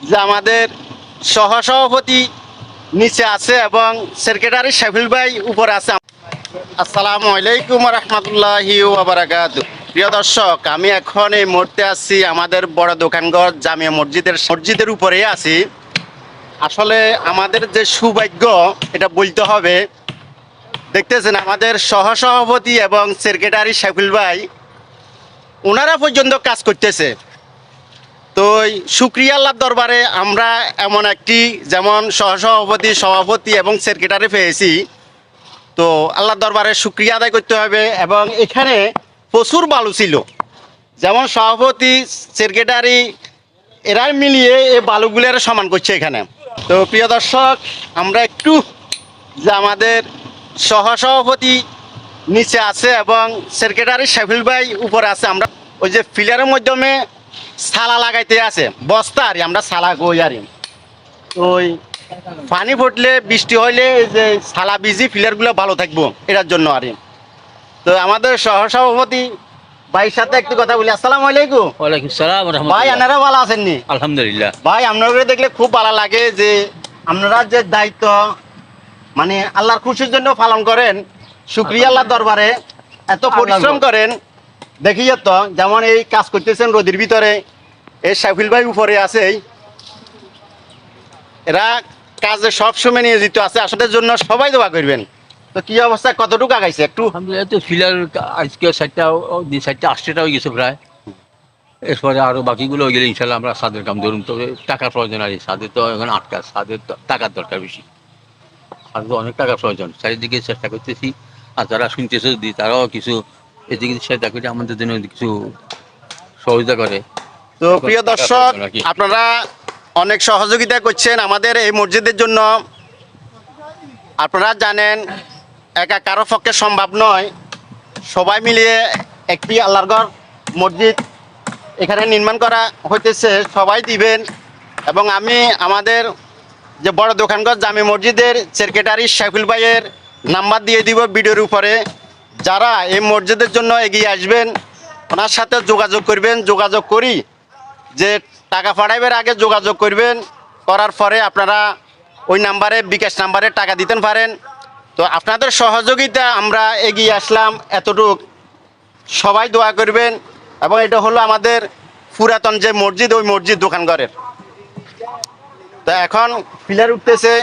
যে আমাদের সহসভাপতি নিচে আছে এবং সেক্রেটারি শাফিল ভাই উপরে আছে। আসসালামু আলাইকুম রহমতুল্লাহি ওয়া বারাকাতুহু। প্রিয় দর্শক, আমি এখন এই মুহূর্তে আছি আমাদের বড় দোকানঘর জামিয়া মসজিদের উপরেই আছি। আসলে আমাদের যে সৌভাগ্য এটা বলতে হবে। দেখতেছেন আমাদের সহসভাপতি এবং সেক্রেটারি শাফিল ভাই ওনারা পর্যন্ত কাজ করতেছে। তো শুকরিয়া আল্লাহর দরবারে আমরা এমন একটি যেমন সহসভাপতি, সভাপতি এবং সেক্রেটারি পেয়েছি। তো আল্লাহর দরবারে শুকরিয়া আদায় করতে হবে। এবং এখানে প্রচুর বালু ছিল, যেমন সভাপতি, সেক্রেটারি এরা মিলিয়ে এই বালুগুলোর সমান করছে এখানে। তো প্রিয় দর্শক, আমরা একটু যে আমাদের সহসভাপতি নিচে আছে এবং সেক্রেটারি শাফিল ভাই উপরে আছে, আমরা ওই যে ফিলারের মাধ্যমে সালা লাগাইতে আছে বস্তা আর আমরা সালা কই আর ওই পানি ফুটলে বৃষ্টি হইলে যে সালা বিজি ফিলারগুলো ভালো থাকবো এটার জন্য আর। তো আমাদের সহসভাপতি ভাইয়ের সাথে একটু কথা বলি। আসসালামু আলাইকুম। ওয়ালাইকুম সালাম ভাই, রাহমাতুল্লাহ। আপনারা ভালো আছেননি? আলহামদুলিল্লাহ। ভাই, আপনারা দেখলে খুব ভালো লাগে যে আপনারা যে দায়িত্ব মানে আল্লাহর খুশির জন্য পালন করেন। শুকরিয়া আল্লাহর দরবারে, এত পরিশ্রম করেন দেখিয়ে তো। যেমন এই কাজ করতেছেন রোদের ভিতরে, এই শাফিল ভাই উপরে আছে, এরা কাজে সবসময় নিয়োজিত আছে। আসলে জন্য সবাই দোয়া করবেন। তো কি অবস্থা, কতটুকু আগাইছে একটু? আলহামদুলিল্লাহ। তো ফিলার আজকে 8টা হয়ে গেছে প্রায়। এরপরে আরো বাকিগুলো হয়ে গেলে ইনশাল্লাহ আমরা সাদের কাম ধরুন। তবে টাকার প্রয়োজন আর সাদের তো এখন আটকা, সাদের তো টাকার দরকার বেশি। সাদের তো অনেক টাকার প্রয়োজন। চারিদিকে চেষ্টা করতেছি, আর যারা শুনতেছে যদি তারাও কিছু এদিকে চেষ্টা করে আমাদের জন্য কিছু সহযোগিতা করে। তো প্রিয় দর্শক, আপনারা অনেক সহযোগিতা করছেন আমাদের এই মসজিদের জন্য। আপনারা জানেন একা কারো পক্ষে সম্ভব নয়, সবাই মিলিয়ে একটি আল্লাহর ঘর মসজিদ এখানে নির্মাণ করা হইতেছে। সবাই দিবেন। এবং আমি আমাদের যে বড় দোকানঘর জামে মসজিদের সেক্রেটারি শাফিল ভাইয়ের নাম্বার দিয়ে দিব ভিডিওর উপরে। যারা এই মসজিদের জন্য এগিয়ে আসবেন ওনার সাথে যোগাযোগ করবেন। যোগাযোগ করি যে টাকা পাঠাইবার আগে যোগাযোগ করবেন, করার পরে আপনারা ওই নাম্বারে, বিকাশ নাম্বারে টাকা দিতে পারেন। তো আপনাদের সহযোগিতা আমরা এগিয়ে আসলাম এতটুক, সবাই দোয়া করবেন। এবং এটা হলো আমাদের পুরাতন যে মসজিদ, ওই মসজিদ দোকানঘরের। তো এখন পিলার উঠতেছে।